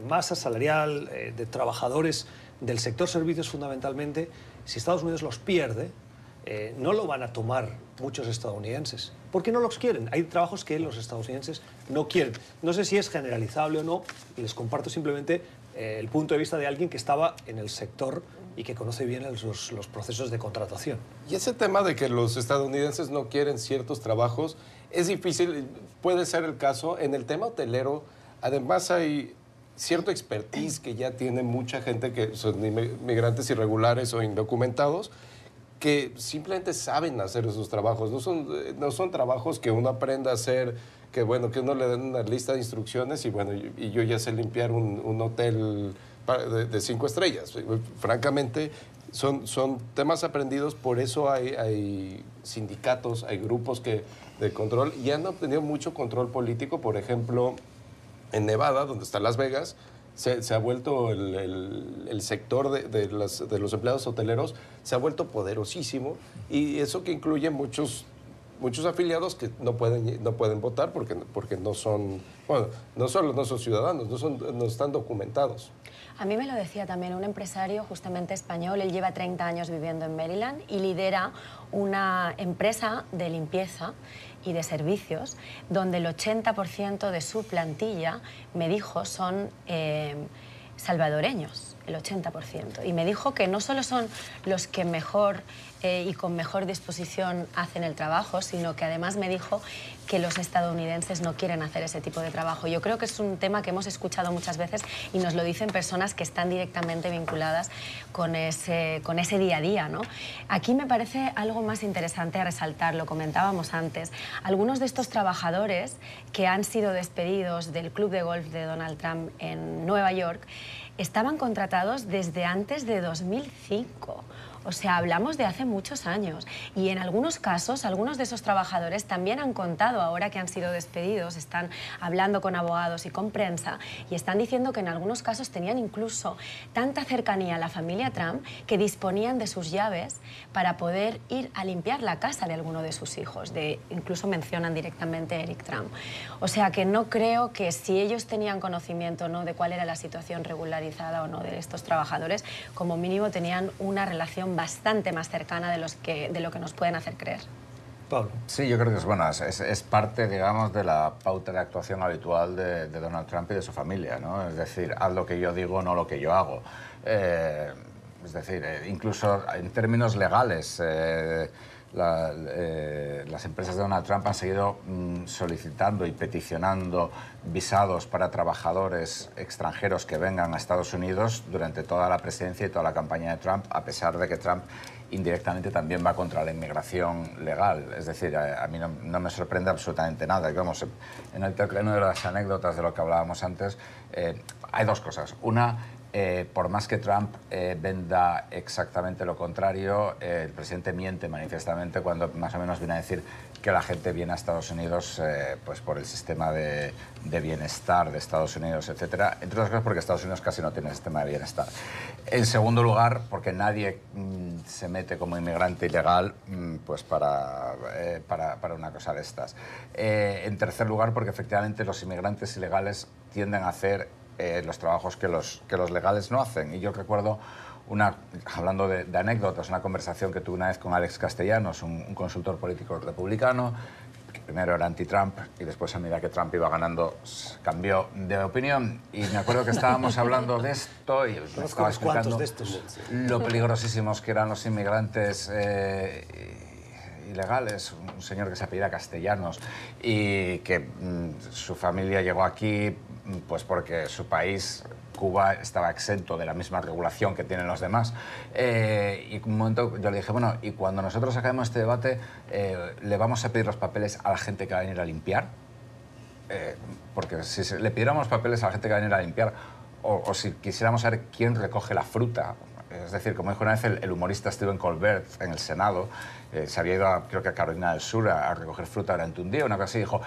Speaker 2: masa salarial de trabajadores del sector servicios fundamentalmente, si Estados Unidos los pierde, no lo van a tomar muchos estadounidenses, porque no los quieren. Hay trabajos que los estadounidenses no quieren. No sé si es generalizable o no, y les comparto simplemente el punto de vista de alguien que estaba en el sector y que conoce bien los procesos de contratación.
Speaker 3: Y ese tema de que los estadounidenses no quieren ciertos trabajos es difícil, puede ser el caso. En el tema hotelero, además hay cierto expertise que ya tiene mucha gente que son migrantes irregulares o indocumentados, que simplemente saben hacer esos trabajos. No son trabajos que uno aprenda a hacer, que bueno, que uno le den una lista de instrucciones y bueno, y yo ya sé limpiar un hotel de 5 estrellas. Francamente, son temas aprendidos, por eso hay sindicatos, hay grupos de control, y han obtenido mucho control político. Por ejemplo, en Nevada, donde está Las Vegas, se ha vuelto el sector de los empleados hoteleros, se ha vuelto poderosísimo, y eso que incluye muchos afiliados que no pueden votar porque no son, bueno, no solo no son ciudadanos, no están documentados.
Speaker 4: A mí me lo decía también un empresario justamente español. Él lleva 30 años viviendo en Maryland y lidera una empresa de limpieza y de servicios donde el 80% de su plantilla, me dijo, son salvadoreños, el 80%. Y me dijo que no solo son los que mejor y con mejor disposición hacen el trabajo, sino que además me dijo que los estadounidenses no quieren hacer ese tipo de trabajo. Yo creo que es un tema que hemos escuchado muchas veces y nos lo dicen personas que están directamente vinculadas con ese día a día, ¿no? Aquí me parece algo más interesante a resaltar, lo comentábamos antes. Algunos de estos trabajadores que han sido despedidos del club de golf de Donald Trump en Nueva York estaban contratados desde antes de 2005. O sea, hablamos de hace muchos años. Y en algunos casos, algunos de esos trabajadores también han contado, ahora que han sido despedidos, están hablando con abogados y con prensa, y están diciendo que en algunos casos tenían incluso tanta cercanía a la familia Trump que disponían de sus llaves para poder ir a limpiar la casa de alguno de sus hijos. Incluso mencionan directamente a Eric Trump. O sea, que no creo que si ellos tenían conocimiento o no de cuál era la situación regularizada o no de estos trabajadores, como mínimo tenían una relación bastante más cercana de lo que nos pueden hacer creer.
Speaker 2: Pablo.
Speaker 5: Sí, yo creo que es parte, digamos, de la pauta de actuación habitual de Donald Trump y de su familia, ¿no? Es decir, haz lo que yo digo, no lo que yo hago. Es decir, incluso en términos legales, las empresas de Donald Trump han seguido solicitando y peticionando visados para trabajadores extranjeros que vengan a Estados Unidos durante toda la presidencia y toda la campaña de Trump, a pesar de que Trump indirectamente también va contra la inmigración legal. Es decir, a mí no me sorprende absolutamente nada. Y vamos, en el terreno de las anécdotas de lo que hablábamos antes, hay dos cosas. Una, por más que Trump venda exactamente lo contrario, el presidente miente manifiestamente cuando más o menos viene a decir que la gente viene a Estados Unidos pues por el sistema de bienestar de Estados Unidos, etcétera, entre otras cosas porque Estados Unidos casi no tiene sistema de bienestar. En segundo lugar, porque nadie se mete como inmigrante ilegal pues para una cosa de estas. En tercer lugar, porque efectivamente los inmigrantes ilegales tienden a hacer los trabajos que los legales no hacen. Y yo recuerdo, hablando de anécdotas, una conversación que tuve una vez con Alex Castellanos, un consultor político republicano, que primero era anti-Trump y después, a medida que Trump iba ganando, cambió de opinión. Y me acuerdo que estábamos hablando de esto y me estaba explicando
Speaker 2: de estos.
Speaker 5: lo peligrosísimos que eran los inmigrantes ilegales. Un señor que se apellida Castellanos y que su familia llegó aquí pues porque su país, Cuba, estaba exento de la misma regulación que tienen los demás. Y un momento yo le dije, bueno, y cuando nosotros acabemos este debate, ¿le vamos a pedir los papeles a la gente que va a venir a limpiar? Porque si le pidiéramos papeles a la gente que va a venir a limpiar, o si quisiéramos saber quién recoge la fruta, es decir, como dijo una vez el humorista Stephen Colbert en el Senado, se había ido, creo que a Carolina del Sur, a recoger fruta durante un día, una cosa así, dijo,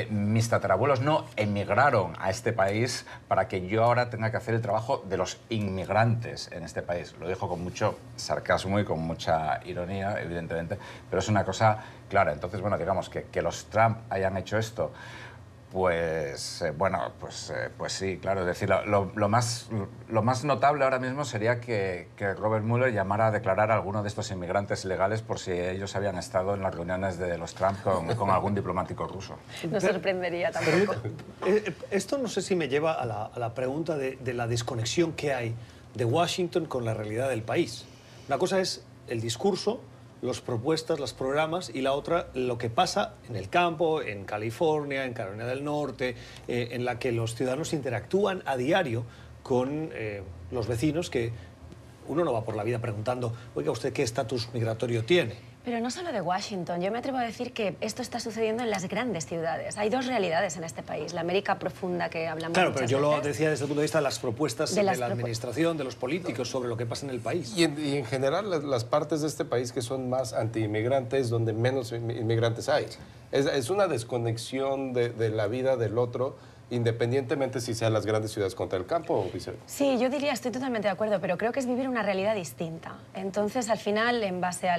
Speaker 5: mis tatarabuelos no emigraron a este país para que yo ahora tenga que hacer el trabajo de los inmigrantes en este país. Lo dijo con mucho sarcasmo y con mucha ironía, evidentemente, pero es una cosa clara. Entonces, bueno, digamos que los Trump hayan hecho esto, pues bueno, pues sí, claro. Es decir, lo más notable ahora mismo sería que Robert Mueller llamara a declarar a alguno de estos inmigrantes ilegales por si ellos habían estado en las reuniones de los Trump con algún diplomático ruso.
Speaker 4: No sorprendería tampoco.
Speaker 2: Esto no sé si me lleva a la pregunta de la desconexión que hay de Washington con la realidad del país. Una cosa es el discurso, las propuestas, los programas, y la otra, lo que pasa en el campo, en California, en Carolina del Norte, en la que los ciudadanos interactúan a diario con los vecinos, que uno no va por la vida preguntando, oiga, ¿usted qué estatus migratorio tiene?
Speaker 4: Pero no solo de Washington, yo me atrevo a decir que esto está sucediendo en las grandes ciudades. Hay dos realidades en este país, la América profunda que hablamos
Speaker 2: Claro, pero yo
Speaker 4: veces,
Speaker 2: lo decía desde el punto de vista de las propuestas de la administración, de los políticos, sobre lo que pasa en el país.
Speaker 3: Y en general las partes de este país que son más anti-inmigrantes, donde menos inmigrantes hay. Es una desconexión de la vida del otro, independientemente si sean las grandes ciudades contra el campo o viceversa.
Speaker 4: Sí, yo diría, estoy totalmente de acuerdo, pero creo que es vivir una realidad distinta. Entonces, al final, en base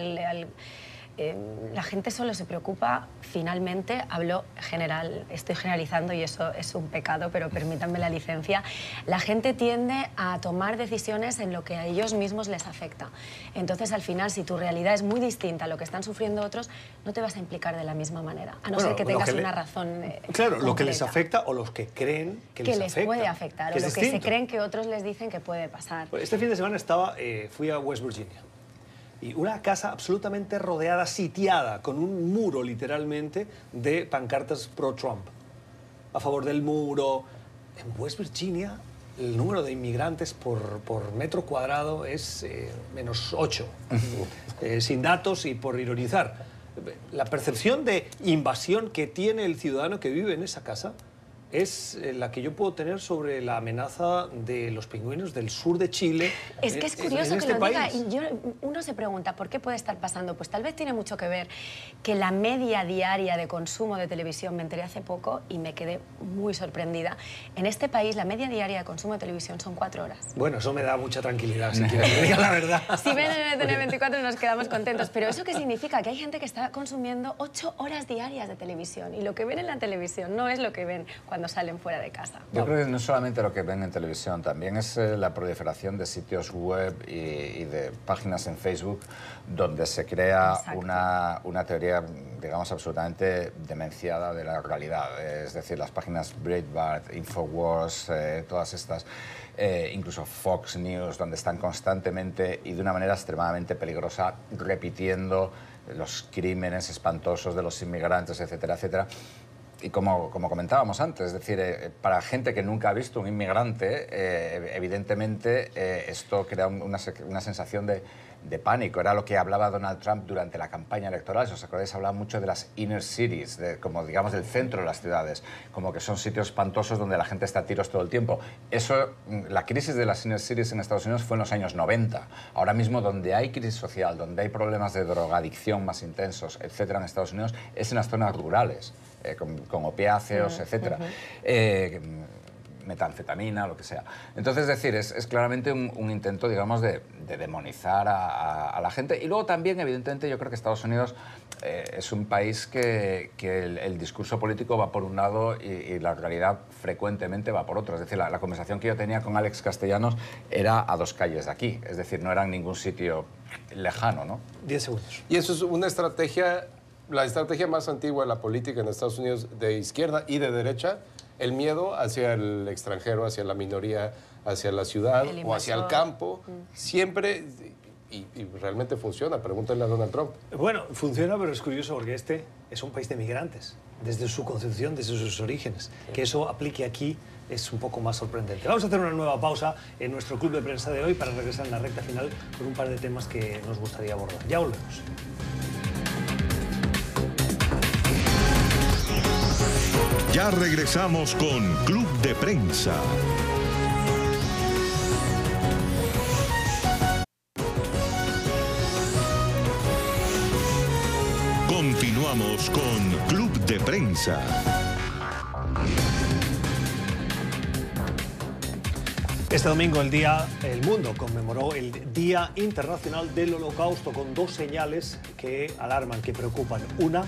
Speaker 4: la gente solo se preocupa, finalmente, hablo general, estoy generalizando y eso es un pecado, pero permítanme la licencia, la gente tiende a tomar decisiones en lo que a ellos mismos les afecta. Entonces, al final, si tu realidad es muy distinta a lo que están sufriendo otros, no te vas a implicar de la misma manera, a no ser que tengas una razón
Speaker 2: claro,
Speaker 4: concreta.
Speaker 2: lo que les afecta o los que creen que les afecta.
Speaker 4: puede afectar, o lo que se creen que otros les dicen que puede pasar.
Speaker 2: Este fin de semana fui a West Virginia. Y una casa absolutamente rodeada, sitiada, con un muro, literalmente, de pancartas pro-Trump. A favor del muro. En West Virginia, el número de inmigrantes por metro cuadrado es -8. Sin datos y por ironizar. La percepción de invasión que tiene el ciudadano que vive en esa casa es la que yo puedo tener sobre la amenaza de los pingüinos del sur de Chile.
Speaker 4: Es que es curioso que lo diga, y uno se pregunta por qué puede estar pasando. Pues tal vez tiene mucho que ver que la media diaria de consumo de televisión, me enteré hace poco y me quedé muy sorprendida. En este país la media diaria de consumo de televisión son 4 horas.
Speaker 2: Bueno, eso me da mucha tranquilidad, si quieres que me diga la verdad.
Speaker 4: Si ven en el 24 nos quedamos contentos, pero ¿eso qué significa? Que hay gente que está consumiendo 8 horas diarias de televisión, y lo que ven en la televisión no es lo que ven cuando salen fuera de casa.
Speaker 5: Yo creo que no solamente lo que ven en televisión, también es la proliferación de sitios web y de páginas en Facebook donde se crea una teoría, digamos, absolutamente demenciada de la realidad. Es decir, las páginas Breitbart, Infowars, todas estas, incluso Fox News, donde están constantemente y de una manera extremadamente peligrosa repitiendo los crímenes espantosos de los inmigrantes, etcétera, etcétera. Y como comentábamos antes, es decir, para gente que nunca ha visto un inmigrante, evidentemente esto crea una sensación de pánico. Era lo que hablaba Donald Trump durante la campaña electoral. Si os acordáis, hablaba mucho de las inner cities, como digamos del centro de las ciudades, como que son sitios espantosos donde la gente está a tiros todo el tiempo. Eso, la crisis de las inner cities en Estados Unidos fue en los años 90. Ahora mismo, donde hay crisis social, donde hay problemas de drogadicción más intensos, etcétera, en Estados Unidos, es en las zonas rurales. Con opiáceos, etcétera. metanfetamina, lo que sea. Entonces, es decir, es claramente un intento, digamos, de demonizar a la gente. Y luego también, evidentemente, yo creo que Estados Unidos es un país que el discurso político va por un lado y la realidad frecuentemente va por otro. Es decir, la conversación que yo tenía con Alex Castellanos era a 2 calles de aquí. Es decir, no era en ningún sitio lejano, ¿no?
Speaker 2: 10 segundos.
Speaker 3: Y eso es una estrategia, la estrategia más antigua de la política en Estados Unidos, de izquierda y de derecha, el miedo hacia el extranjero, hacia la minoría, hacia la ciudad o hacia el campo, siempre, y realmente funciona. Pregúntenle a Donald Trump.
Speaker 2: Bueno, funciona, pero es curioso porque este es un país de migrantes, desde su concepción, desde sus orígenes. Que eso aplique aquí es un poco más sorprendente. Vamos a hacer una nueva pausa en nuestro club de prensa de hoy para regresar en la recta final con un par de temas que nos gustaría abordar. Ya volvemos.
Speaker 6: Ya regresamos con Club de Prensa. Continuamos con Club de Prensa.
Speaker 2: Este domingo el mundo conmemoró el Día Internacional del Holocausto con 2 señales que alarman, que preocupan. Una,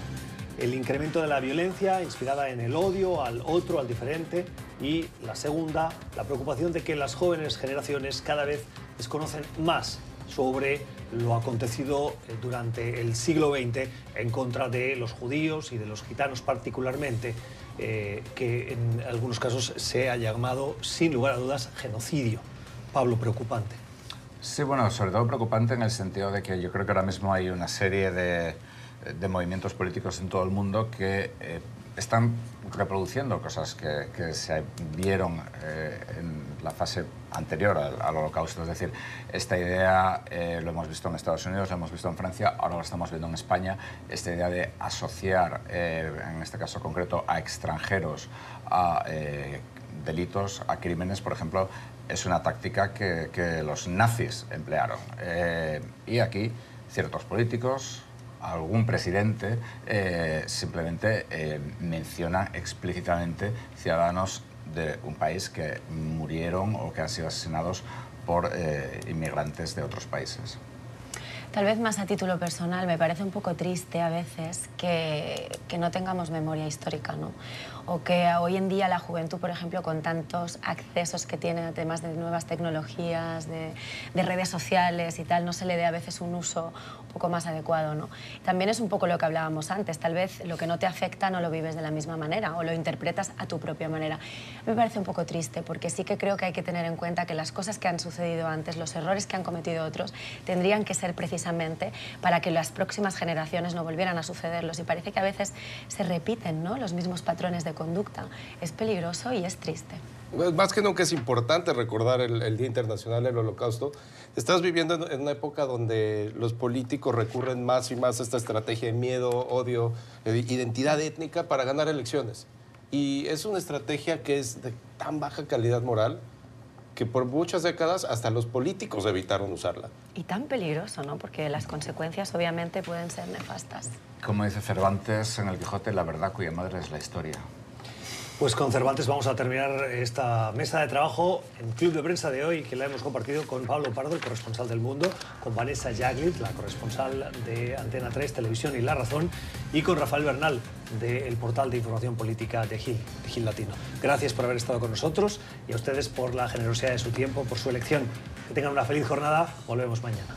Speaker 2: el incremento de la violencia inspirada en el odio al otro, al diferente. Y la segunda, la preocupación de que las jóvenes generaciones cada vez desconocen más sobre lo acontecido durante el siglo XX en contra de los judíos y de los gitanos particularmente, que en algunos casos se ha llamado, sin lugar a dudas, genocidio. Pablo, preocupante.
Speaker 5: Sí, bueno, sobre todo preocupante en el sentido de que yo creo que ahora mismo hay una serie de movimientos políticos en todo el mundo que están reproduciendo cosas que se vieron en la fase anterior al Holocausto. Es decir, esta idea lo hemos visto en Estados Unidos, lo hemos visto en Francia, ahora lo estamos viendo en España, esta idea de asociar, en este caso concreto, a extranjeros a delitos, a crímenes, por ejemplo, es una táctica que los nazis emplearon. Y aquí ciertos políticos, algún presidente simplemente menciona explícitamente ciudadanos de un país que murieron o que han sido asesinados por inmigrantes de otros países.
Speaker 4: Tal vez más a título personal, me parece un poco triste a veces que no tengamos memoria histórica, ¿no? O que hoy en día la juventud, por ejemplo, con tantos accesos que tiene a temas de nuevas tecnologías, de redes sociales y tal, no se le dé a veces un uso un poco más adecuado, ¿no? También es un poco lo que hablábamos antes, tal vez lo que no te afecta no lo vives de la misma manera o lo interpretas a tu propia manera. Me parece un poco triste porque sí que creo que hay que tener en cuenta que las cosas que han sucedido antes, los errores que han cometido otros, tendrían que ser precisamente para que las próximas generaciones no volvieran a sucederlos. Y parece que a veces se repiten, ¿no?, los mismos patrones de conducta. Es peligroso y es triste.
Speaker 3: Más que nunca es importante recordar el Día Internacional del Holocausto. Estás viviendo en una época donde los políticos recurren más y más a esta estrategia de miedo, odio, identidad étnica para ganar elecciones. Y es una estrategia que es de tan baja calidad moral que por muchas décadas hasta los políticos evitaron usarla.
Speaker 4: Y tan peligroso, ¿no? Porque las consecuencias obviamente pueden ser nefastas.
Speaker 5: Como dice Cervantes en El Quijote, la verdad cuya madre es la historia.
Speaker 2: Pues con Cervantes vamos a terminar esta mesa de trabajo en Club de Prensa de hoy, que la hemos compartido con Pablo Pardo, el corresponsal del Mundo, con Vanessa Jaglit, la corresponsal de Antena 3, Televisión y La Razón, y con Rafael Bernal, del portal de información política de Gil Latino. Gracias por haber estado con nosotros y a ustedes por la generosidad de su tiempo, por su elección. Que tengan una feliz jornada. Volvemos mañana.